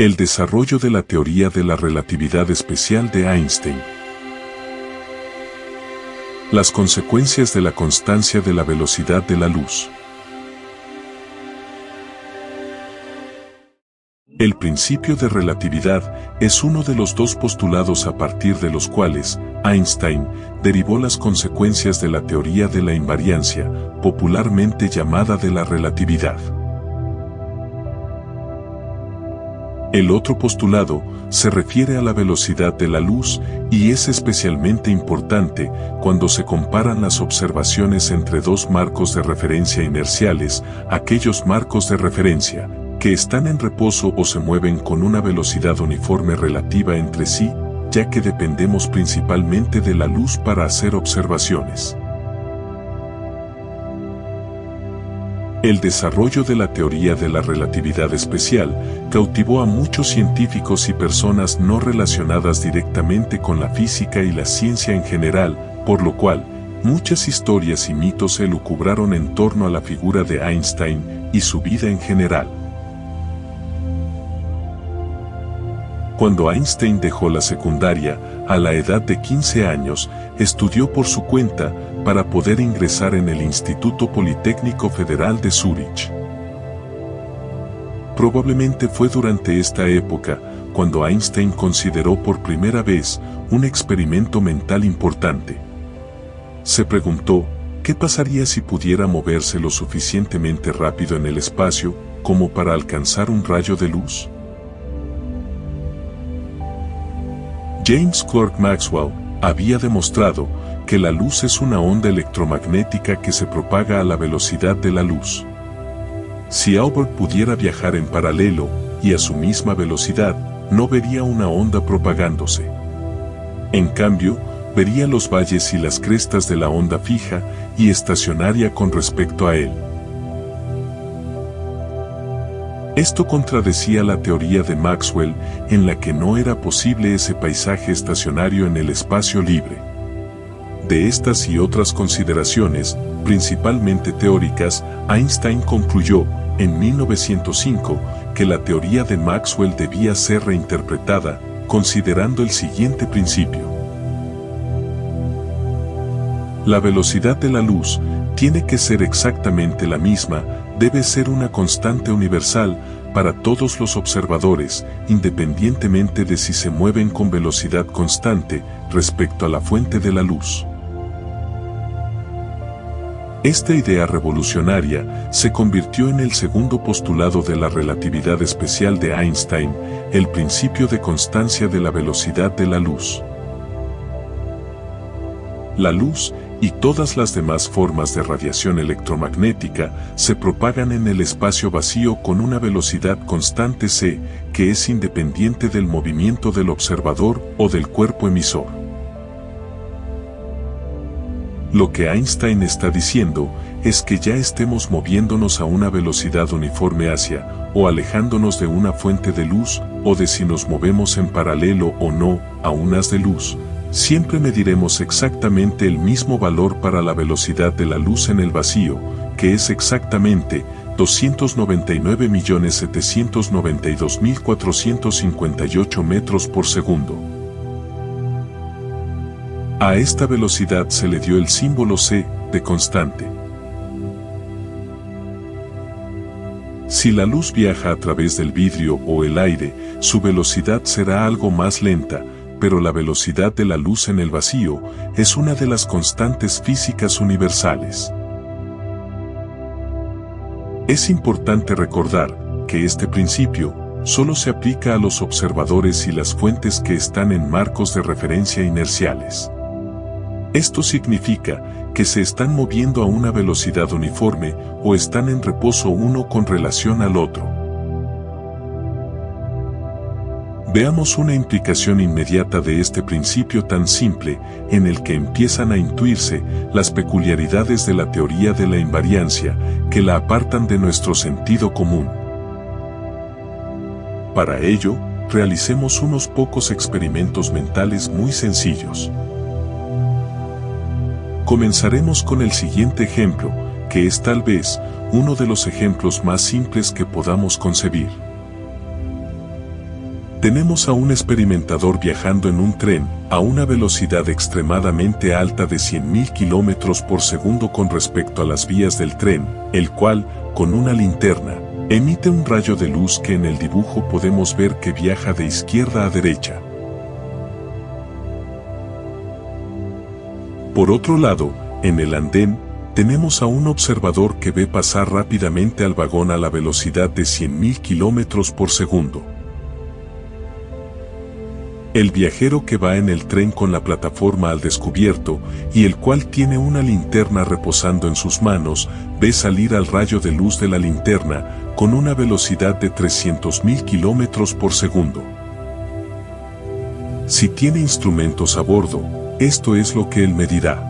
El desarrollo de la teoría de la relatividad especial de Einstein. Las consecuencias de la constancia de la velocidad de la luz. El principio de relatividad es uno de los dos postulados a partir de los cuales Einstein derivó las consecuencias de la teoría de la invariancia, popularmente llamada de la relatividad. El otro postulado se refiere a la velocidad de la luz y es especialmente importante cuando se comparan las observaciones entre dos marcos de referencia inerciales, aquellos marcos de referencia que están en reposo o se mueven con una velocidad uniforme relativa entre sí, ya que dependemos principalmente de la luz para hacer observaciones. El desarrollo de la teoría de la relatividad especial cautivó a muchos científicos y personas no relacionadas directamente con la física y la ciencia en general, por lo cual, muchas historias y mitos se elucubraron en torno a la figura de Einstein y su vida en general. Cuando Einstein dejó la secundaria, a la edad de 15 años, estudió por su cuenta para poder ingresar en el Instituto Politécnico Federal de Zúrich. Probablemente fue durante esta época cuando Einstein consideró por primera vez un experimento mental importante. Se preguntó, ¿qué pasaría si pudiera moverse lo suficientemente rápido en el espacio como para alcanzar un rayo de luz? James Clerk Maxwell había demostrado que la luz es una onda electromagnética que se propaga a la velocidad de la luz. Si Albert pudiera viajar en paralelo y a su misma velocidad, no vería una onda propagándose. En cambio, vería los valles y las crestas de la onda fija y estacionaria con respecto a él. Esto contradecía la teoría de Maxwell en la que no era posible ese paisaje estacionario en el espacio libre. De estas y otras consideraciones, principalmente teóricas, Einstein concluyó, en 1905, que la teoría de Maxwell debía ser reinterpretada, considerando el siguiente principio. La velocidad de la luz tiene que ser exactamente la misma, debe ser una constante universal para todos los observadores, independientemente de si se mueven con velocidad constante respecto a la fuente de la luz. Esta idea revolucionaria se convirtió en el segundo postulado de la relatividad especial de Einstein, el principio de constancia de la velocidad de la luz. La luz y todas las demás formas de radiación electromagnética se propagan en el espacio vacío con una velocidad constante c, que es independiente del movimiento del observador o del cuerpo emisor. Lo que Einstein está diciendo es que ya estemos moviéndonos a una velocidad uniforme hacia, o alejándonos de una fuente de luz, o de si nos movemos en paralelo o no, a un haz de luz, siempre mediremos exactamente el mismo valor para la velocidad de la luz en el vacío, que es exactamente 299.792.458 metros por segundo. A esta velocidad se le dio el símbolo c de constante. Si la luz viaja a través del vidrio o el aire, su velocidad será algo más lenta, pero la velocidad de la luz en el vacío es una de las constantes físicas universales. Es importante recordar que este principio solo se aplica a los observadores y las fuentes que están en marcos de referencia inerciales. Esto significa que se están moviendo a una velocidad uniforme o están en reposo uno con relación al otro. Veamos una implicación inmediata de este principio tan simple, en el que empiezan a intuirse las peculiaridades de la teoría de la invariancia, que la apartan de nuestro sentido común. Para ello, realicemos unos pocos experimentos mentales muy sencillos. Comenzaremos con el siguiente ejemplo, que es tal vez uno de los ejemplos más simples que podamos concebir. Tenemos a un experimentador viajando en un tren a una velocidad extremadamente alta de 100.000 km por segundo con respecto a las vías del tren, el cual, con una linterna, emite un rayo de luz que en el dibujo podemos ver que viaja de izquierda a derecha. Por otro lado, en el andén, tenemos a un observador que ve pasar rápidamente al vagón a la velocidad de 100.000 km por segundo. El viajero que va en el tren con la plataforma al descubierto y el cual tiene una linterna reposando en sus manos, ve salir al rayo de luz de la linterna con una velocidad de 300.000 km por segundo. Si tiene instrumentos a bordo, esto es lo que él medirá.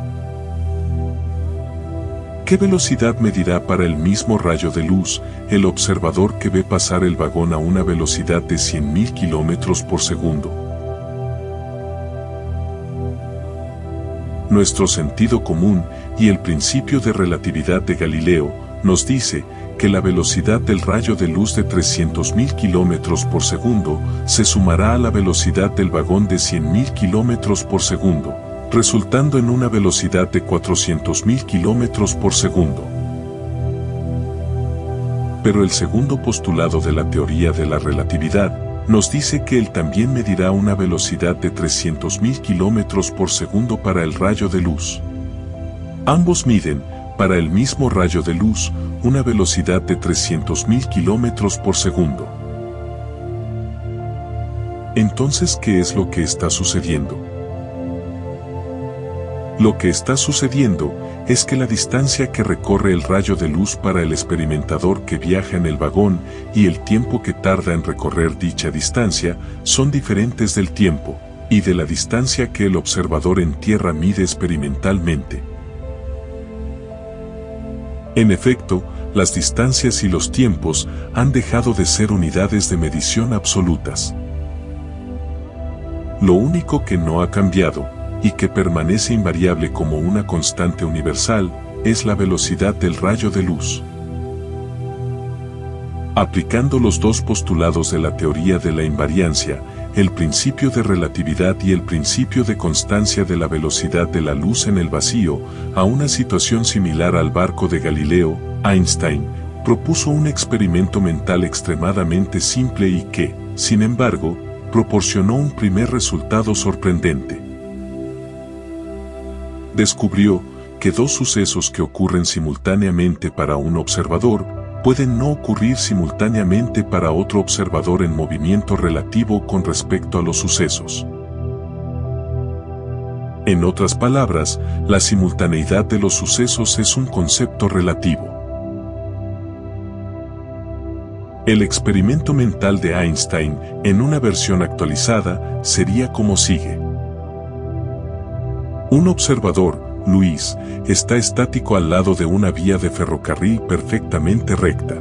¿Qué velocidad medirá para el mismo rayo de luz el observador que ve pasar el vagón a una velocidad de 100.000 km por segundo? Nuestro sentido común y el principio de relatividad de Galileo nos dice que la velocidad del rayo de luz de 300.000 km por segundo se sumará a la velocidad del vagón de 100.000 km por segundo, resultando en una velocidad de 400.000 km por segundo. Pero el segundo postulado de la teoría de la relatividad nos dice que él también medirá una velocidad de 300.000 km por segundo para el rayo de luz. Ambos miden, para el mismo rayo de luz, una velocidad de 300.000 km por segundo. Entonces, ¿qué es lo que está sucediendo? Lo que está sucediendo es que la distancia que recorre el rayo de luz para el experimentador que viaja en el vagón y el tiempo que tarda en recorrer dicha distancia son diferentes del tiempo y de la distancia que el observador en tierra mide experimentalmente. En efecto, las distancias y los tiempos han dejado de ser unidades de medición absolutas. Lo único que no ha cambiado, y que permanece invariable como una constante universal, es la velocidad del rayo de luz. Aplicando los dos postulados de la teoría de la invariancia, el principio de relatividad y el principio de constancia de la velocidad de la luz en el vacío, a una situación similar al barco de Galileo, Einstein propuso un experimento mental extremadamente simple y que, sin embargo, proporcionó un primer resultado sorprendente. Descubrió que dos sucesos que ocurren simultáneamente para un observador pueden no ocurrir simultáneamente para otro observador en movimiento relativo con respecto a los sucesos. En otras palabras, la simultaneidad de los sucesos es un concepto relativo. El experimento mental de Einstein, en una versión actualizada, sería como sigue. Un observador, Luis, está estático al lado de una vía de ferrocarril perfectamente recta.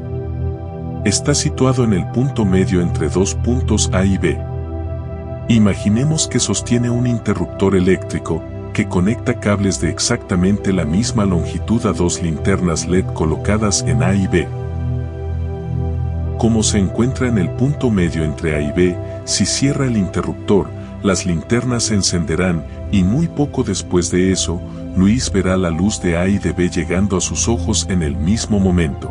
Está situado en el punto medio entre dos puntos A y B. Imaginemos que sostiene un interruptor eléctrico que conecta cables de exactamente la misma longitud a dos linternas LED colocadas en A y B. Como se encuentra en el punto medio entre A y B, si cierra el interruptor, las linternas se encenderán y muy poco después de eso, Luis verá la luz de A y de B llegando a sus ojos en el mismo momento.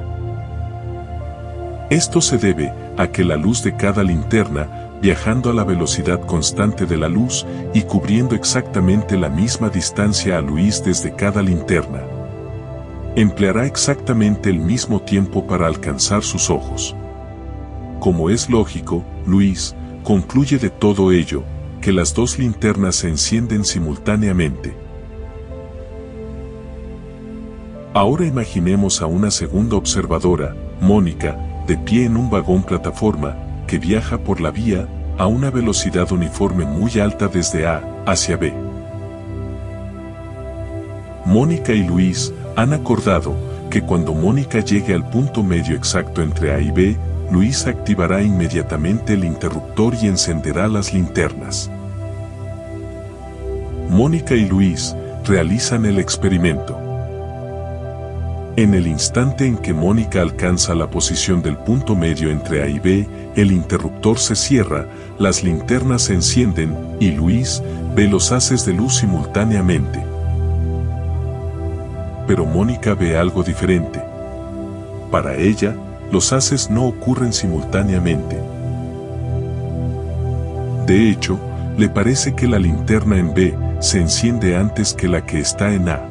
Esto se debe a que la luz de cada linterna, viajando a la velocidad constante de la luz y cubriendo exactamente la misma distancia a Luis desde cada linterna, empleará exactamente el mismo tiempo para alcanzar sus ojos. Como es lógico, Luis concluye de todo ello, que las dos linternas se encienden simultáneamente. Ahora imaginemos a una segunda observadora, Mónica, de pie en un vagón plataforma, que viaja por la vía, a una velocidad uniforme muy alta desde A hacia B. Mónica y Luis han acordado que cuando Mónica llegue al punto medio exacto entre A y B, Luis activará inmediatamente el interruptor y encenderá las linternas. Mónica y Luis realizan el experimento. En el instante en que Mónica alcanza la posición del punto medio entre A y B, el interruptor se cierra, las linternas se encienden y Luis ve los haces de luz simultáneamente. Pero Mónica ve algo diferente. Para ella, los haces no ocurren simultáneamente. De hecho, le parece que la linterna en B se enciende antes que la que está en A.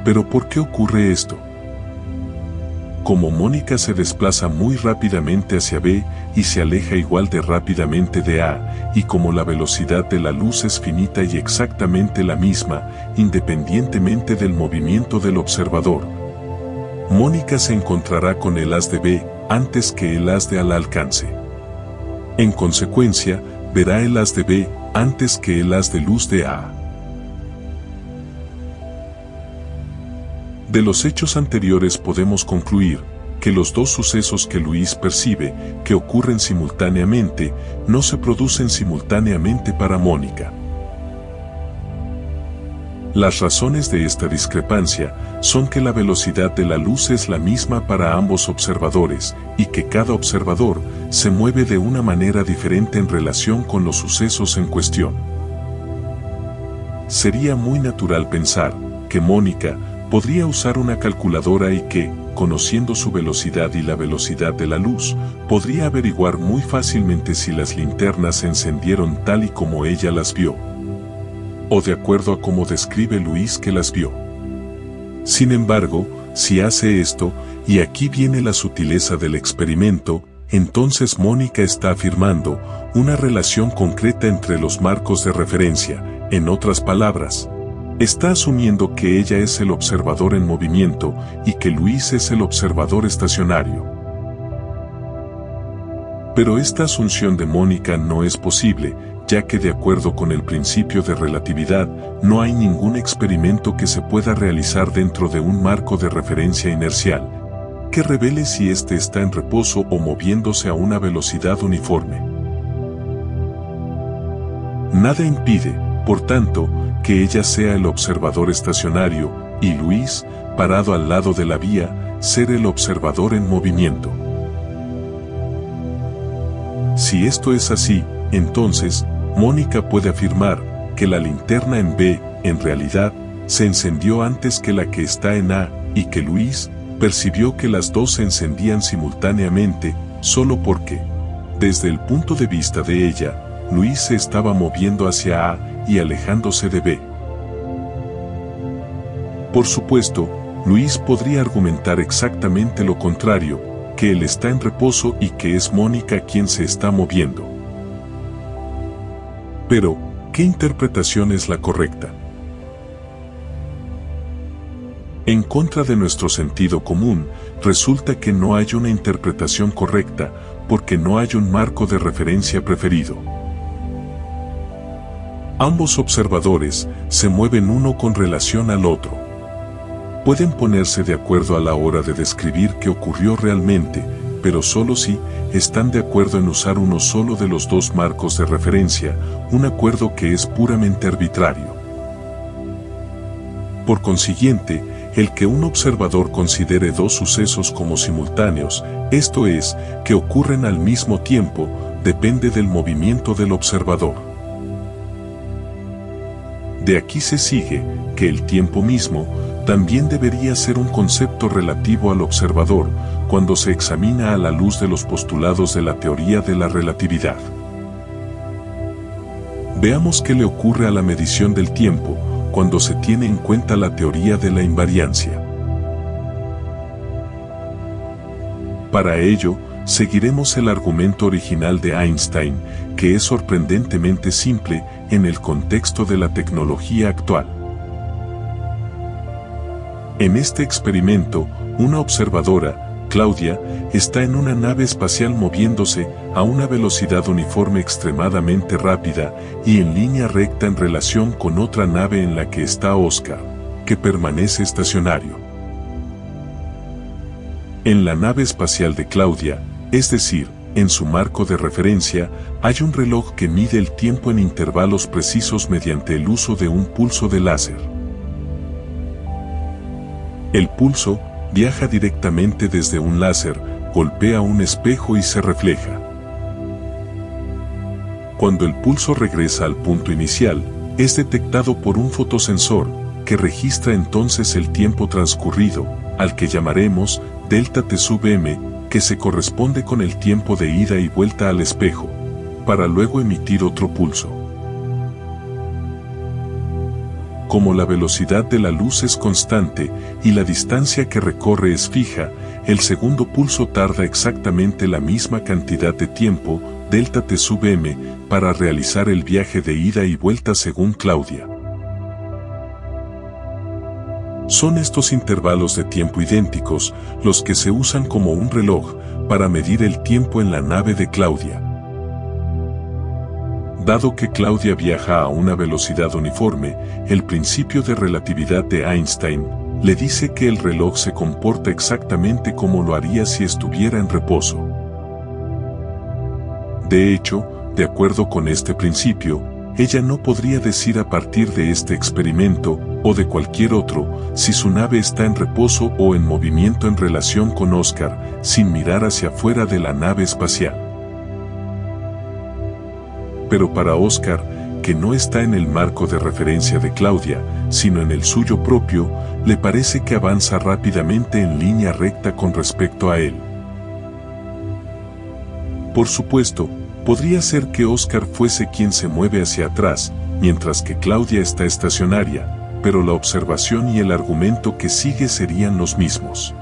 ¿Pero por qué ocurre esto? Como Mónica se desplaza muy rápidamente hacia B y se aleja igual de rápidamente de A, y como la velocidad de la luz es finita y exactamente la misma, independientemente del movimiento del observador, Mónica se encontrará con el haz de B antes que el haz de A la alcance. En consecuencia, verá el haz de B antes que el haz de luz de A. De los hechos anteriores podemos concluir que los dos sucesos que Luis percibe, que ocurren simultáneamente, no se producen simultáneamente para Mónica. Las razones de esta discrepancia son que la velocidad de la luz es la misma para ambos observadores y que cada observador se mueve de una manera diferente en relación con los sucesos en cuestión. Sería muy natural pensar que Mónica podría usar una calculadora y que, conociendo su velocidad y la velocidad de la luz, podría averiguar muy fácilmente si las linternas se encendieron tal y como ella las vio, o de acuerdo a cómo describe Luis que las vio. Sin embargo, si hace esto, y aquí viene la sutileza del experimento, entonces Mónica está afirmando una relación concreta entre los marcos de referencia. En otras palabras, está asumiendo que ella es el observador en movimiento y que Luis es el observador estacionario. Pero esta asunción de Mónica no es posible, ya que de acuerdo con el principio de relatividad, no hay ningún experimento que se pueda realizar dentro de un marco de referencia inercial, que revele si éste está en reposo o moviéndose a una velocidad uniforme. Nada impide, por tanto, que ella sea el observador estacionario, y Luis, parado al lado de la vía, ser el observador en movimiento. Si esto es así, entonces, Mónica puede afirmar que la linterna en B, en realidad, se encendió antes que la que está en A, y que Luis percibió que las dos se encendían simultáneamente, solo porque, desde el punto de vista de ella, Luis se estaba moviendo hacia A y alejándose de B. Por supuesto, Luis podría argumentar exactamente lo contrario, que él está en reposo y que es Mónica quien se está moviendo. Pero, ¿qué interpretación es la correcta? En contra de nuestro sentido común, resulta que no hay una interpretación correcta, porque no hay un marco de referencia preferido. Ambos observadores se mueven uno con relación al otro. Pueden ponerse de acuerdo a la hora de describir qué ocurrió realmente, pero solo si están de acuerdo en usar uno solo de los dos marcos de referencia, un acuerdo que es puramente arbitrario. Por consiguiente, el que un observador considere dos sucesos como simultáneos, esto es, que ocurren al mismo tiempo, depende del movimiento del observador. De aquí se sigue que el tiempo mismo también debería ser un concepto relativo al observador cuando se examina a la luz de los postulados de la teoría de la relatividad. Veamos qué le ocurre a la medición del tiempo cuando se tiene en cuenta la teoría de la invariancia. Para ello, seguiremos el argumento original de Einstein, que es sorprendentemente simple en el contexto de la tecnología actual. En este experimento, una observadora, Claudia está en una nave espacial moviéndose a una velocidad uniforme extremadamente rápida y en línea recta en relación con otra nave en la que está Oscar, que permanece estacionario. En la nave espacial de Claudia, es decir, en su marco de referencia, hay un reloj que mide el tiempo en intervalos precisos mediante el uso de un pulso de láser. El pulso viaja directamente desde un láser, golpea un espejo y se refleja. Cuando el pulso regresa al punto inicial, es detectado por un fotosensor, que registra entonces el tiempo transcurrido, al que llamaremos delta T sub m, que se corresponde con el tiempo de ida y vuelta al espejo, para luego emitir otro pulso. Como la velocidad de la luz es constante y la distancia que recorre es fija, el segundo pulso tarda exactamente la misma cantidad de tiempo, delta T sub m, para realizar el viaje de ida y vuelta según Claudia. Son estos intervalos de tiempo idénticos los que se usan como un reloj para medir el tiempo en la nave de Claudia. Dado que Claudia viaja a una velocidad uniforme, el principio de relatividad de Einstein le dice que el reloj se comporta exactamente como lo haría si estuviera en reposo. De hecho, de acuerdo con este principio, ella no podría decir a partir de este experimento, o de cualquier otro, si su nave está en reposo o en movimiento en relación con Oscar, sin mirar hacia afuera de la nave espacial. Pero para Oscar, que no está en el marco de referencia de Claudia, sino en el suyo propio, le parece que avanza rápidamente en línea recta con respecto a él. Por supuesto, podría ser que Oscar fuese quien se mueve hacia atrás, mientras que Claudia está estacionaria, pero la observación y el argumento que sigue serían los mismos.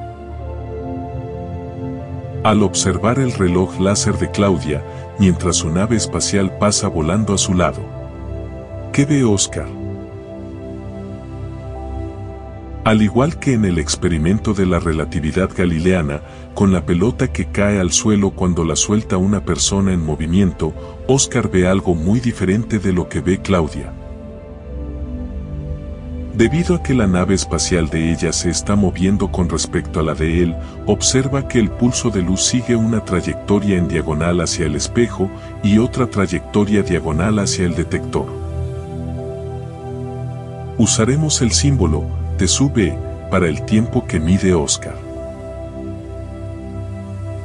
Al observar el reloj láser de Claudia, mientras su nave espacial pasa volando a su lado, ¿qué ve Oscar? Al igual que en el experimento de la relatividad galileana, con la pelota que cae al suelo cuando la suelta una persona en movimiento, Oscar ve algo muy diferente de lo que ve Claudia. Debido a que la nave espacial de ella se está moviendo con respecto a la de él, observa que el pulso de luz sigue una trayectoria en diagonal hacia el espejo y otra trayectoria diagonal hacia el detector. Usaremos el símbolo T sub e para el tiempo que mide Oscar.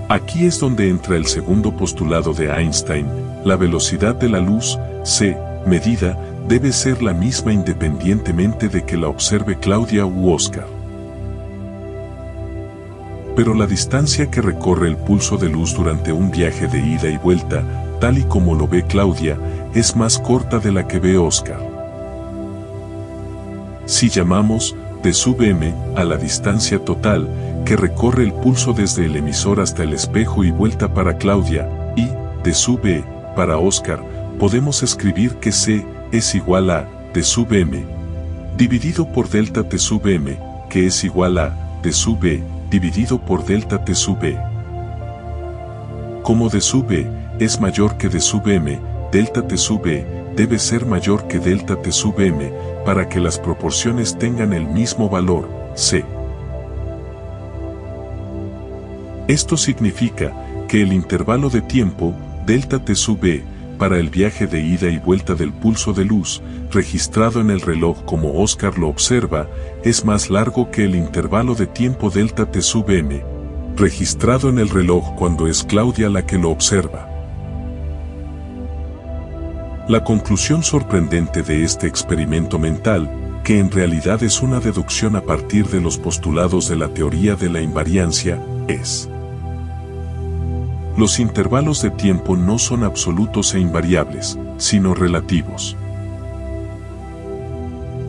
Aquí es donde entra el segundo postulado de Einstein: la velocidad de la luz, c, medida, debe ser la misma independientemente de que la observe Claudia u Oscar. Pero la distancia que recorre el pulso de luz durante un viaje de ida y vuelta, tal y como lo ve Claudia, es más corta de la que ve Oscar. Si llamamos T sub m a la distancia total que recorre el pulso desde el emisor hasta el espejo y vuelta para Claudia, y T sub e para Oscar, podemos escribir que c es igual a T sub m dividido por delta T sub m, que es igual a T sub e dividido por delta T sub e. Como D sub e es mayor que D sub m, delta T sub e debe ser mayor que delta T sub m para que las proporciones tengan el mismo valor, c. Esto significa que el intervalo de tiempo, delta T sub e, para el viaje de ida y vuelta del pulso de luz, registrado en el reloj como Oscar lo observa, es más largo que el intervalo de tiempo delta T sub m, registrado en el reloj cuando es Claudia la que lo observa. La conclusión sorprendente de este experimento mental, que en realidad es una deducción a partir de los postulados de la teoría de la invariancia, es: los intervalos de tiempo no son absolutos e invariables, sino relativos.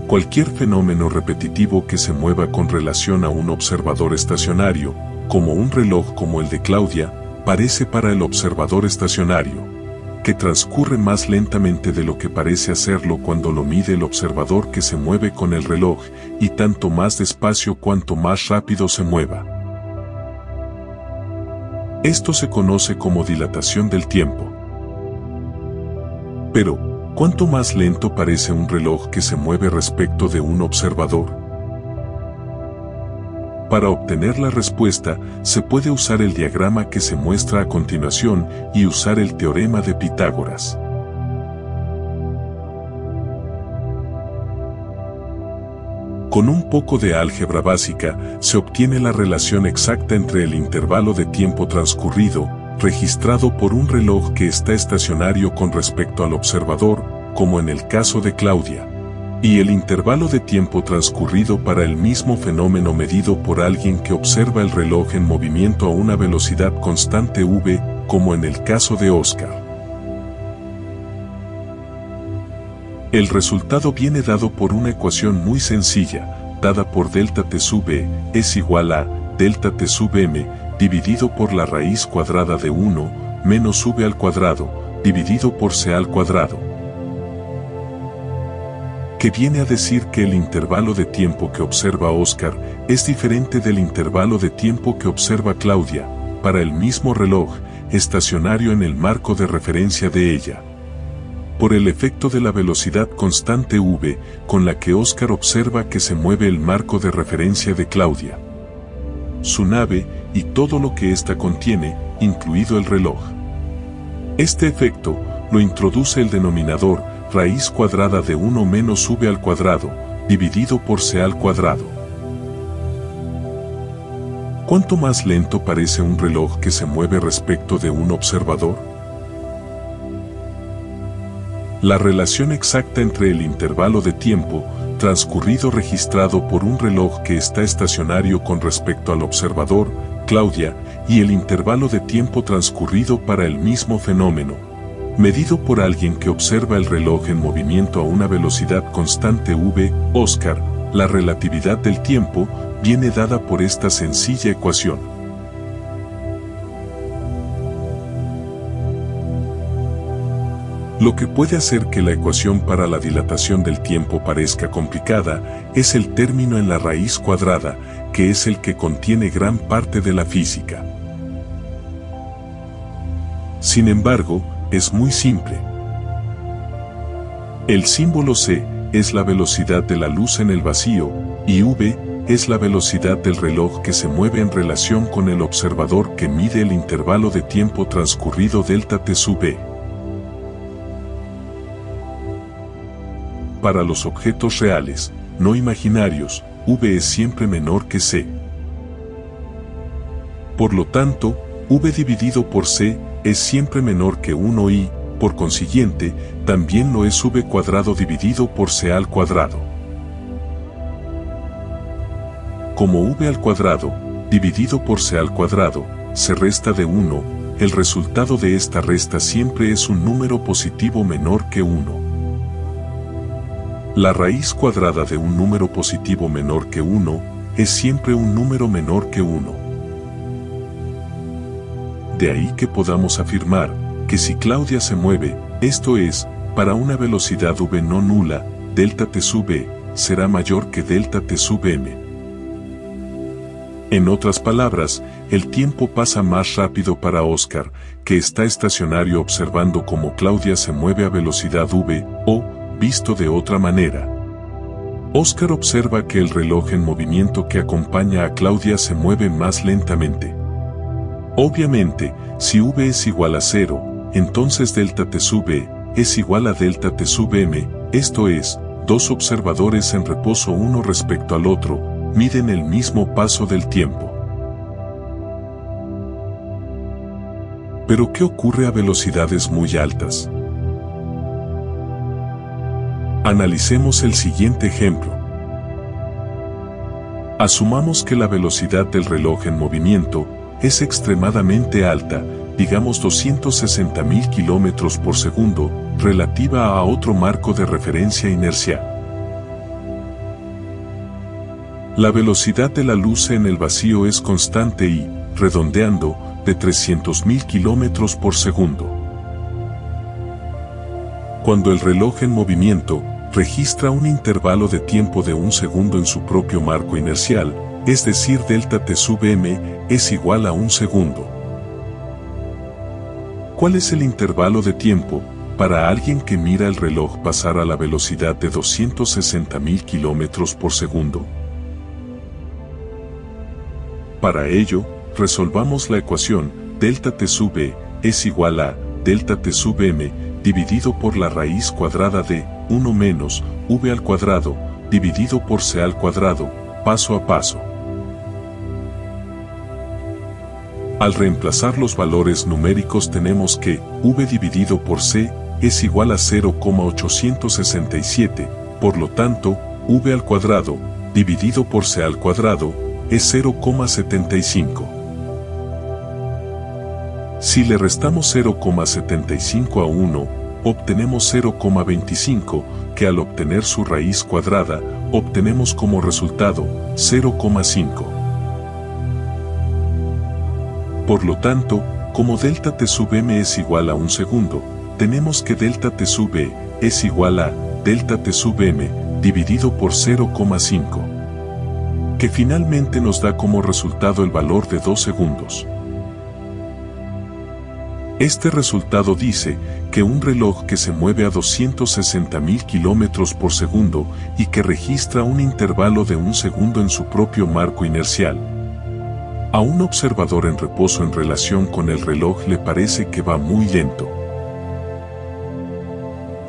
Cualquier fenómeno repetitivo que se mueva con relación a un observador estacionario, como un reloj como el de Claudia, parece para el observador estacionario, que transcurre más lentamente de lo que parece hacerlo cuando lo mide el observador que se mueve con el reloj, y tanto más despacio cuanto más rápido se mueva. Esto se conoce como dilatación del tiempo. Pero, ¿cuánto más lento parece un reloj que se mueve respecto de un observador? Para obtener la respuesta, se puede usar el diagrama que se muestra a continuación y usar el teorema de Pitágoras. Con un poco de álgebra básica, se obtiene la relación exacta entre el intervalo de tiempo transcurrido, registrado por un reloj que está estacionario con respecto al observador, como en el caso de Claudia, y el intervalo de tiempo transcurrido para el mismo fenómeno medido por alguien que observa el reloj en movimiento a una velocidad constante v, como en el caso de Oscar. El resultado viene dado por una ecuación muy sencilla, dada por delta t sub b es igual a delta t sub m dividido por la raíz cuadrada de 1 menos v al cuadrado dividido por c al cuadrado, que viene a decir que el intervalo de tiempo que observa Oscar es diferente del intervalo de tiempo que observa Claudia, para el mismo reloj, estacionario en el marco de referencia de ella, por el efecto de la velocidad constante v con la que Oscar observa que se mueve el marco de referencia de Claudia, su nave y todo lo que ésta contiene, incluido el reloj. Este efecto lo introduce el denominador raíz cuadrada de 1 menos v al cuadrado, dividido por c al cuadrado. ¿Cuánto más lento parece un reloj que se mueve respecto de un observador? La relación exacta entre el intervalo de tiempo transcurrido registrado por un reloj que está estacionario con respecto al observador, Claudia, y el intervalo de tiempo transcurrido para el mismo fenómeno, medido por alguien que observa el reloj en movimiento a una velocidad constante v, Oscar, la relatividad del tiempo, viene dada por esta sencilla ecuación. Lo que puede hacer que la ecuación para la dilatación del tiempo parezca complicada es el término en la raíz cuadrada, que es el que contiene gran parte de la física. Sin embargo, es muy simple. El símbolo c es la velocidad de la luz en el vacío, y v es la velocidad del reloj que se mueve en relación con el observador que mide el intervalo de tiempo transcurrido delta t sub b. Para los objetos reales, no imaginarios, v es siempre menor que c. Por lo tanto, v dividido por c es siempre menor que 1 y, por consiguiente, también lo es v cuadrado dividido por c al cuadrado. Como v al cuadrado, dividido por c al cuadrado, se resta de 1, el resultado de esta resta siempre es un número positivo menor que 1. La raíz cuadrada de un número positivo menor que 1 es siempre un número menor que 1. De ahí que podamos afirmar que si Claudia se mueve, esto es, para una velocidad v no nula, delta t sub b será mayor que delta t sub m. En otras palabras, el tiempo pasa más rápido para Oscar, que está estacionario observando cómo Claudia se mueve a velocidad v, o, visto de otra manera, Oscar observa que el reloj en movimiento que acompaña a Claudia se mueve más lentamente. Obviamente, si v es igual a 0, entonces delta t sub b es igual a delta t sub m, esto es, dos observadores en reposo uno respecto al otro, miden el mismo paso del tiempo. Pero ¿qué ocurre a velocidades muy altas? Analicemos el siguiente ejemplo. Asumamos que la velocidad del reloj en movimiento es extremadamente alta, digamos 260.000 km por segundo, relativa a otro marco de referencia inercial. La velocidad de la luz en el vacío es constante y, redondeando, de 300.000 km por segundo. Cuando el reloj en movimiento registra un intervalo de tiempo de 1 segundo en su propio marco inercial, es decir delta t sub m es igual a 1 segundo. ¿Cuál es el intervalo de tiempo para alguien que mira el reloj pasar a la velocidad de 260.000 kilómetros por segundo? Para ello, resolvamos la ecuación delta T sub E es igual a delta T sub M dividido por la raíz cuadrada de 1 menos V al cuadrado dividido por C al cuadrado, paso a paso. Al reemplazar los valores numéricos tenemos que V dividido por C es igual a 0,867, por lo tanto, V al cuadrado dividido por C al cuadrado es 0,75. Si le restamos 0,75 a 1, obtenemos 0,25, que al obtener su raíz cuadrada, obtenemos como resultado 0,5. Por lo tanto, como delta T sub M es igual a 1 segundo, tenemos que delta T sub E es igual a delta T sub M dividido por 0,5, que finalmente nos da como resultado el valor de 2 segundos. Este resultado dice que un reloj que se mueve a 260.000 kilómetros por segundo y que registra un intervalo de 1 segundo en su propio marco inercial, a un observador en reposo en relación con el reloj le parece que va muy lento.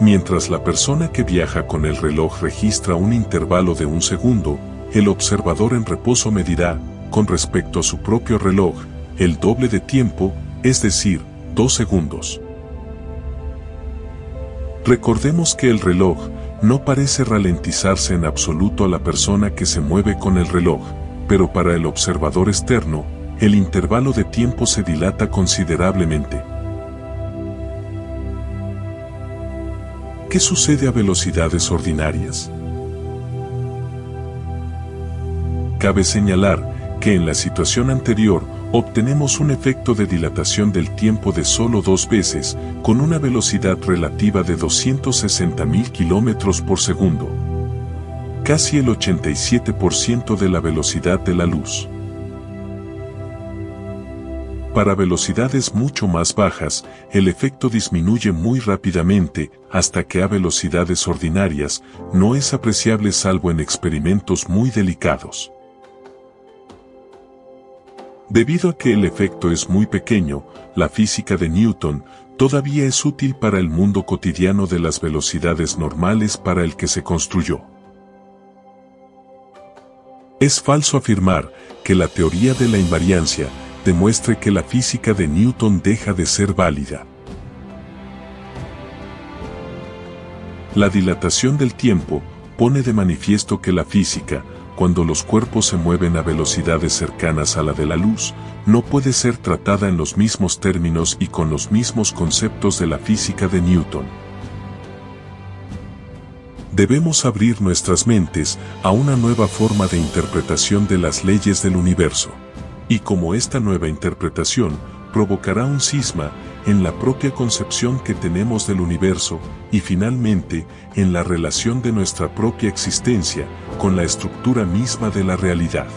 Mientras la persona que viaja con el reloj registra un intervalo de 1 segundo, el observador en reposo medirá, con respecto a su propio reloj, el doble de tiempo, es decir, 2 segundos. Recordemos que el reloj no parece ralentizarse en absoluto a la persona que se mueve con el reloj, pero para el observador externo, el intervalo de tiempo se dilata considerablemente. ¿Qué sucede a velocidades ordinarias? Cabe señalar que en la situación anterior obtenemos un efecto de dilatación del tiempo de solo 2 veces, con una velocidad relativa de 260.000 kilómetros por segundo, casi el 87% de la velocidad de la luz. Para velocidades mucho más bajas, el efecto disminuye muy rápidamente, hasta que a velocidades ordinarias no es apreciable salvo en experimentos muy delicados. Debido a que el efecto es muy pequeño, la física de Newton todavía es útil para el mundo cotidiano de las velocidades normales para el que se construyó. Es falso afirmar que la teoría de la invariancia demuestre que la física de Newton deja de ser válida. La dilatación del tiempo pone de manifiesto que la física, cuando los cuerpos se mueven a velocidades cercanas a la de la luz, no puede ser tratada en los mismos términos y con los mismos conceptos de la física de Newton. Debemos abrir nuestras mentes a una nueva forma de interpretación de las leyes del universo. Y como esta nueva interpretación provocará un cisma en la propia concepción que tenemos del universo y finalmente en la relación de nuestra propia existencia con la estructura misma de la realidad.